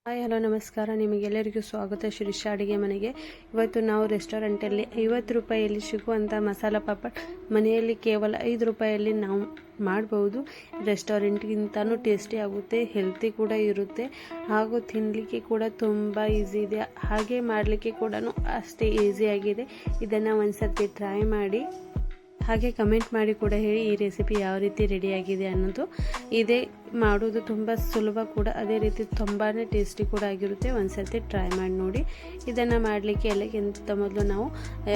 Hi hello ನಮಸ್ಕಾರ, ನಿಮಗೆಲ್ಲರಿಗೂ ಸ್ವಾಗತ ಶಿರೀಷಾ ಅಡುಗೆ ಮನೆಗೆ. ಇವತ್ತು ನಾವು ರೆಸ್ಟೋರೆಂಟಲ್ಲಿ 50 ರೂಪಾಯಿಯಲ್ಲಿ ಸಿಗುವಂಥ ಮಸಾಲ ಪಾಪಡ್ ಮನೆಯಲ್ಲಿ ಕೇವಲ 5 ರೂಪಾಯಿಯಲ್ಲಿ ನಾವು ಮಾಡ್ಬೋದು. ರೆಸ್ಟೋರೆಂಟ್ಗಿಂತನೂ ಟೇಸ್ಟಿ ಆಗುತ್ತೆ, ಹೆಲ್ತಿ ಕೂಡ ಇರುತ್ತೆ, ಹಾಗೂ ತಿನ್ನಲಿಕ್ಕೆ ಕೂಡ ತುಂಬ ಈಸಿ ಇದೆ, ಹಾಗೆ ಮಾಡಲಿಕ್ಕೆ ಕೂಡ ಅಷ್ಟೇ ಈಸಿಯಾಗಿದೆ. ಇದನ್ನು ಒಂದ್ಸರ್ತಿ ಟ್ರೈ ಮಾಡಿ, ಹಾಗೆ ಕಮೆಂಟ್ ಮಾಡಿ ಕೂಡ ಹೇಳಿ ಈ ರೆಸಿಪಿ ಯಾವ ರೀತಿ ರೆಡಿಯಾಗಿದೆ ಅನ್ನೋದು. ಇದೇ ಮಾಡೋದು ತುಂಬ ಸುಲಭ ಕೂಡ, ಅದೇ ರೀತಿ ತುಂಬಾ ಟೇಸ್ಟಿ ಕೂಡ ಆಗಿರುತ್ತೆ. ಒಂದ್ಸರ್ತಿ ಟ್ರೈ ಮಾಡಿ ನೋಡಿ. ಇದನ್ನು ಮಾಡಲಿಕ್ಕೆ ಎಲ್ಲಕ್ಕಿಂತ ಮೊದಲು ನಾವು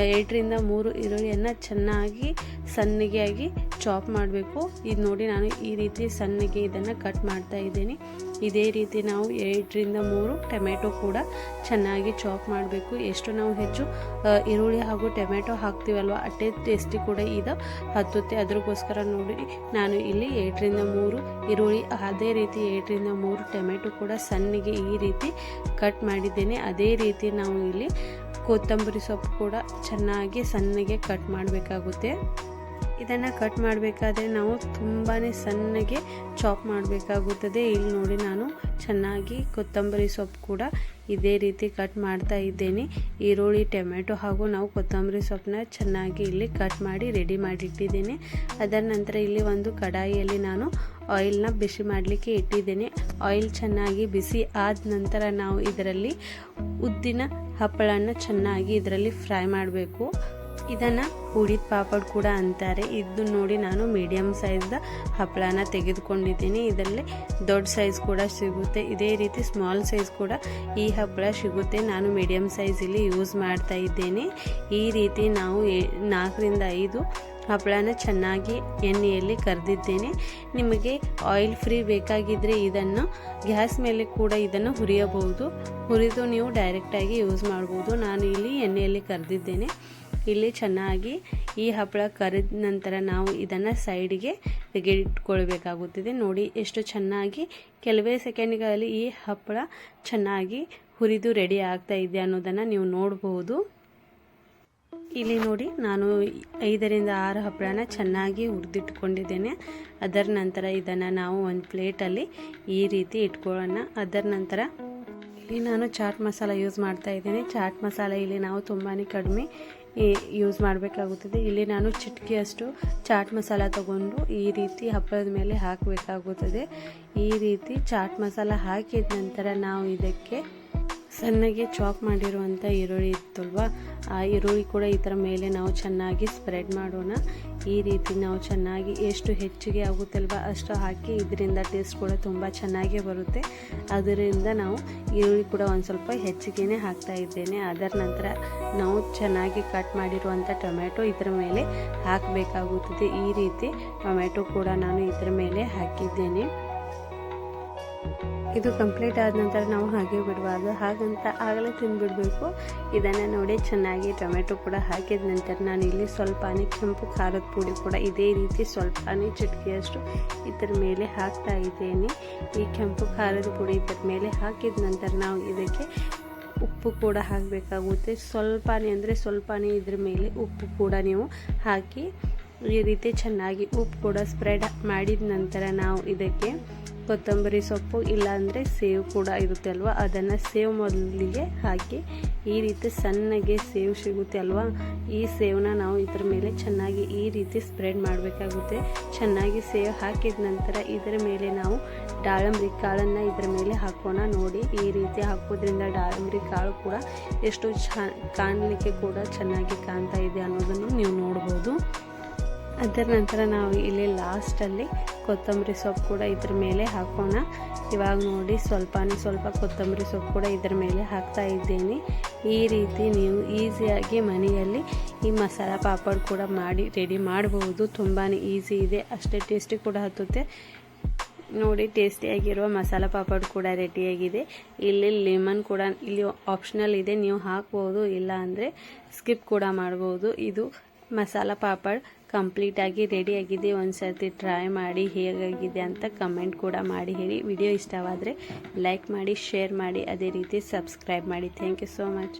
2 ರಿಂದ 3 ಈರುಳ್ಳಿಯನ್ನು ಚೆನ್ನಾಗಿ ಸಣ್ಣಗೆ ಆಗಿ ಚಾಪ್ ಮಾಡಬೇಕು. ಇದು ನೋಡಿ, ನಾನು ಈ ರೀತಿ ಸಣ್ಣಗೆ ಇದನ್ನು ಕಟ್ ಮಾಡ್ತಾ ಇದ್ದೀನಿ. ಇದೇ ರೀತಿ ನಾವು 2 ರಿಂದ 3 ಟೊಮೆಟೊ ಕೂಡ ಚೆನ್ನಾಗಿ ಚಾಪ್ ಮಾಡಬೇಕು. ಎಷ್ಟು ನಾವು ಹೆಚ್ಚು ಈರುಳ್ಳಿ ಹಾಗೂ ಟೊಮೆಟೊ ಹಾಕ್ತೀವಲ್ವ ಅಷ್ಟೇ ಟೇಸ್ಟಿ ಕೂಡ ಇದು ಹತ್ತುತ್ತೆ. ಅದಕ್ಕೋಸ್ಕರ ನೋಡಿ, ನಾನು ಇಲ್ಲಿ 2 ರಿಂದ 3 ಈರುಳ್ಳಿ, ಅದೇ ರೀತಿ 2 ರಿಂದ 3 ಟೊಮೆಟೊ ಕೂಡ ಸಣ್ಣಗೆ ಈ ರೀತಿ ಕಟ್ ಮಾಡಿದ್ದೇನೆ. ಅದೇ ರೀತಿ ನಾವು ಇಲ್ಲಿ ಕೊತ್ತಂಬರಿ ಸೊಪ್ಪು ಕೂಡ ಚೆನ್ನಾಗಿ ಸಣ್ಣಗೆ ಕಟ್ ಮಾಡಬೇಕಾಗುತ್ತೆ. ಇದನ್ನು ಕಟ್ ಮಾಡಬೇಕಾದ್ರೆ ನಾವು ತುಂಬಾ ಸಣ್ಣಗೆ ಚಾಪ್ ಮಾಡಬೇಕಾಗುತ್ತದೆ. ಇಲ್ಲಿ ನೋಡಿ, ನಾನು ಚೆನ್ನಾಗಿ ಕೊತ್ತಂಬರಿ ಸೊಪ್ಪು ಕೂಡ ಇದೇ ರೀತಿ ಕಟ್ ಮಾಡ್ತಾ ಇದ್ದೇನೆ. ಈರುಳ್ಳಿ, ಟೊಮೆಟೊ ಹಾಗೂ ನಾವು ಕೊತ್ತಂಬರಿ ಸೊಪ್ಪನ್ನ ಚೆನ್ನಾಗಿ ಇಲ್ಲಿ ಕಟ್ ಮಾಡಿ ರೆಡಿ ಮಾಡಿಟ್ಟಿದ್ದೇನೆ. ಅದರ ನಂತರ ಇಲ್ಲಿ ಒಂದು ಕಡಾಯಿಯಲ್ಲಿ ನಾನು ಆಯಿಲ್ನ ಬಿಸಿ ಮಾಡಲಿಕ್ಕೆ ಇಟ್ಟಿದ್ದೇನೆ. ಆಯಿಲ್ ಚೆನ್ನಾಗಿ ಬಿಸಿ ಆದ ನಂತರ ನಾವು ಇದರಲ್ಲಿ ಉದ್ದಿನ ಹಪ್ಪಳನ ಚೆನ್ನಾಗಿ ಇದರಲ್ಲಿ ಫ್ರೈ ಮಾಡಬೇಕು. ಇದನ್ನು ಉಡಿದ ಪಾಪಡ್ ಕೂಡ ಅಂತಾರೆ. ಇದು ನೋಡಿ, ನಾನು ಮೀಡಿಯಮ್ ಸೈಜ್ದ ಹಪ್ಪಳನ ತೆಗೆದುಕೊಂಡಿದ್ದೀನಿ. ಇದರಲ್ಲಿ ದೊಡ್ಡ ಸೈಜ್ ಕೂಡ ಸಿಗುತ್ತೆ, ಇದೇ ರೀತಿ ಸ್ಮಾಲ್ ಸೈಜ್ ಕೂಡ ಈ ಹಪ್ಪಳ ಸಿಗುತ್ತೆ. ನಾನು ಮೀಡಿಯಮ್ ಸೈಜ್ ಇಲ್ಲಿ ಯೂಸ್ ಮಾಡ್ತಾ ಇದ್ದೇನೆ. ಈ ರೀತಿ ನಾವು 4 ರಿಂದ 5 ಹಪ್ಪಳನ ಚೆನ್ನಾಗಿ ಎಣ್ಣೆಯಲ್ಲಿ ಕರೆದಿದ್ದೇನೆ. ನಿಮಗೆ ಆಯಿಲ್ ಫ್ರೀ ಬೇಕಾಗಿದ್ದರೆ ಇದನ್ನು ಗ್ಯಾಸ್ ಮೇಲೆ ಕೂಡ ಇದನ್ನು ಹುರಿದು ನೀವು ಡೈರೆಕ್ಟಾಗಿ ಯೂಸ್ ಮಾಡ್ಬೋದು. ನಾನು ಇಲ್ಲಿ ಎಣ್ಣೆಯಲ್ಲಿ ಕರೆದಿದ್ದೇನೆ. ಇಲ್ಲಿ ಚೆನ್ನಾಗಿ ಈ ಹಪ್ಪಳ ಕರಿದ ನಂತರ ನಾವು ಇದನ್ನು ಸೈಡಿಗೆ ತೆಗೆದಿಟ್ಕೊಳ್ಬೇಕಾಗುತ್ತದೆ. ನೋಡಿ, ಎಷ್ಟು ಚೆನ್ನಾಗಿ ಕೆಲವೇ ಸೆಕೆಂಡ್ಗಳಲ್ಲಿ ಈ ಹಪ್ಪಳ ಚೆನ್ನಾಗಿ ಹುರಿದು ರೆಡಿ ಆಗ್ತಾ ಇದೆ ಅನ್ನೋದನ್ನು ನೀವು ನೋಡಬಹುದು. ಇಲ್ಲಿ ನೋಡಿ, ನಾನು 5 ರಿಂದ 6 ಹಪ್ಪಳನ ಚೆನ್ನಾಗಿ ಹುರಿದಿಟ್ಕೊಂಡಿದ್ದೇನೆ. ಅದರ ನಂತರ ಇದನ್ನು ನಾವು ಒಂದು ಪ್ಲೇಟಲ್ಲಿ ಈ ರೀತಿ ಇಟ್ಕೊಳ್ಳೋಣ. ಅದರ ನಂತರ ಇಲ್ಲಿ ನಾನು ಚಾಟ್ ಮಸಾಲ ಯೂಸ್ ಮಾಡ್ತಾ ಇದ್ದೇನೆ. ಚಾಟ್ ಮಸಾಲ ಇಲ್ಲಿ ನಾವು ತುಂಬಾ ಕಡಿಮೆ ಯೂಸ್ ಮಾಡಬೇಕಾಗುತ್ತದೆ. ಇಲ್ಲಿ ನಾನು ಚಿಟಿಕೆಯಷ್ಟು ಚಾಟ್ ಮಸಾಲ ತಗೊಂಡು ಈ ರೀತಿ ಹಪ್ಪಳದ ಮೇಲೆ ಹಾಕಬೇಕಾಗುತ್ತದೆ. ಈ ರೀತಿ ಚಾಟ್ ಮಸಾಲ ಹಾಕಿದ ನಂತರ ನಾವು ಇದಕ್ಕೆ ಸಣ್ಣಗೆ ಚಾಪ್ ಮಾಡಿರುವಂಥ ಈರುಳ್ಳಿ ಇತ್ತಲ್ವ, ಆ ಈರುಳ್ಳಿ ಕೂಡ ಇದರ ಮೇಲೆ ನಾವು ಚೆನ್ನಾಗಿ ಸ್ಪ್ರೆಡ್ ಮಾಡೋಣ. ಈ ರೀತಿ ನಾವು ಚೆನ್ನಾಗಿ ಎಷ್ಟು ಹೆಚ್ಚಿಗೆ ಆಗುತ್ತಲ್ವ ಅಷ್ಟು ಹಾಕಿ, ಇದರಿಂದ ಟೇಸ್ಟ್ ಕೂಡ ತುಂಬ ಚೆನ್ನಾಗೇ ಬರುತ್ತೆ. ಅದರಿಂದ ನಾವು ಈರುಳ್ಳಿ ಕೂಡ ಒಂದು ಸ್ವಲ್ಪ ಹೆಚ್ಚಿಗೆ ಹಾಕ್ತಾ ಇದ್ದೇನೆ. ಅದರ ನಂತರ ನಾವು ಚೆನ್ನಾಗಿ ಕಟ್ ಮಾಡಿರುವಂಥ ಟೊಮೆಟೊ ಇದರ ಮೇಲೆ ಹಾಕಬೇಕಾಗುತ್ತದೆ. ಈ ರೀತಿ ಟೊಮೆಟೊ ಕೂಡ ನಾನು ಇದರ ಮೇಲೆ ಹಾಕಿದ್ದೇನೆ. ಇದು ಕಂಪ್ಲೀಟ್ ಆದ ನಂತರ ನಾವು ಹಾಗೆ ಬಿಡಬಾರ್ದು, ಹಾಗಂತ ಆಗಲೇ ತಿಂದುಬಿಡಬೇಕು. ಇದನ್ನು ನೋಡಿ, ಚೆನ್ನಾಗಿ ಟೊಮೆಟೊ ಕೂಡ ಹಾಕಿದ ನಂತರ ನಾನು ಇಲ್ಲಿ ಸ್ವಲ್ಪನೇ ಕೆಂಪು ಖಾರದ ಪುಡಿ ಕೂಡ ಇದೇ ರೀತಿ ಸ್ವಲ್ಪನೇ ಚಿಟಿಕೆಯಷ್ಟು ಇದರ ಮೇಲೆ ಹಾಕ್ತಾ ಇದ್ದೇನೆ. ಈ ಕೆಂಪು ಖಾರದ ಪುಡಿ ಇದರ ಮೇಲೆ ಹಾಕಿದ ನಂತರ ನಾವು ಇದಕ್ಕೆ ಉಪ್ಪು ಕೂಡ ಹಾಕಬೇಕಾಗುತ್ತೆ. ಸ್ವಲ್ಪನೇ ಇದ್ರ ಮೇಲೆ ಉಪ್ಪು ಕೂಡ ನೀವು ಹಾಕಿ ಈ ರೀತಿ ಚೆನ್ನಾಗಿ ಉಪ್ಪು ಕೂಡ ಸ್ಪ್ರೆಡ್ ಮಾಡಿದ ನಂತರ ನಾವು ಇದಕ್ಕೆ ಕೊತ್ತಂಬರಿ ಸೊಪ್ಪು ಇಲ್ಲಾಂದರೆ ಸೇವು ಕೂಡ ಇರುತ್ತೆ ಅಲ್ವಾ, ಅದನ್ನು ಸೇವು ಮೊದಲಿಗೆ ಹಾಕಿ ಈ ರೀತಿ ಸಣ್ಣಗೆ ಸೇವು ಸಿಗುತ್ತೆ ಅಲ್ವಾ, ಈ ಸೇವನ್ನ ನಾವು ಇದರ ಮೇಲೆ ಚೆನ್ನಾಗಿ ಈ ರೀತಿ ಸ್ಪ್ರೆಡ್ ಮಾಡಬೇಕಾಗುತ್ತೆ. ಚೆನ್ನಾಗಿ ಸೇವು ಹಾಕಿದ ನಂತರ ಇದರ ಮೇಲೆ ನಾವು ದಾಳಂಬ್ರಿ ಕಾಳನ್ನು ಇದರ ಮೇಲೆ ಹಾಕೋಣ. ನೋಡಿ, ಈ ರೀತಿ ಹಾಕೋದ್ರಿಂದ ದಾಳಂಬ್ರಿ ಕಾಳು ಕೂಡ ಎಷ್ಟು ಕಾಣಲಿಕ್ಕೆ ಕೂಡ ಚೆನ್ನಾಗಿ ಕಾಣ್ತಾ ಇದೆ ಅನ್ನೋದನ್ನು ನೀವು ನೋಡ್ಬೋದು. ಅದರ ನಂತರ ನಾವು ಇಲ್ಲಿ ಲಾಸ್ಟಲ್ಲಿ ಕೊತ್ತಂಬರಿ ಸೊಪ್ಪು ಕೂಡ ಇದ್ರ ಮೇಲೆ ಹಾಕೋಣ. ಇವಾಗ ನೋಡಿ, ಸ್ವಲ್ಪ ಕೊತ್ತಂಬರಿ ಸೊಪ್ಪು ಕೂಡ ಇದರ ಮೇಲೆ ಹಾಕ್ತಾ ಇದ್ದೇನೆ. ಈ ರೀತಿ ನೀವು ಈಸಿಯಾಗಿ ಮನೆಯಲ್ಲಿ ಈ ಮಸಾಲ ಪಾಪಡ್ ಕೂಡ ಮಾಡಿ ರೆಡಿ ಮಾಡಬಹುದು. ತುಂಬಾ ಈಸಿ ಇದೆ, ಅಷ್ಟೇ ಟೇಸ್ಟಿ ಕೂಡ ಹತ್ತುತ್ತೆ. ನೋಡಿ, ಟೇಸ್ಟಿಯಾಗಿರುವ ಮಸಾಲ ಪಾಪಡ್ ಕೂಡ ರೆಡಿಯಾಗಿದೆ. ಇಲ್ಲಿ ಲೆಮನ್ ಕೂಡ ಇಲ್ಲಿ ಆಪ್ಷನಲ್ ಇದೆ, ನೀವು ಹಾಕ್ಬೋದು, ಇಲ್ಲ ಅಂದರೆ ಸ್ಕಿಪ್ ಕೂಡ ಮಾಡ್ಬೋದು. ಇದು ಮಸಾಲ ಪಾಪಡ್ ಕಂಪ್ಲೀಟಾಗಿ ರೆಡಿಯಾಗಿದೆ. ಒಂದು ಸರ್ತಿ ಟ್ರೈ ಮಾಡಿ ಹೇಗಾಗಿದೆ ಅಂತ ಕಮೆಂಟ್ ಕೂಡ ಮಾಡಿ ಹೇಳಿ. ವಿಡಿಯೋ ಇಷ್ಟವಾದರೆ ಲೈಕ್ ಮಾಡಿ, ಶೇರ್ ಮಾಡಿ, ಅದೇ ರೀತಿ ಸಬ್ಸ್ಕ್ರೈಬ್ ಮಾಡಿ. Thank you so much.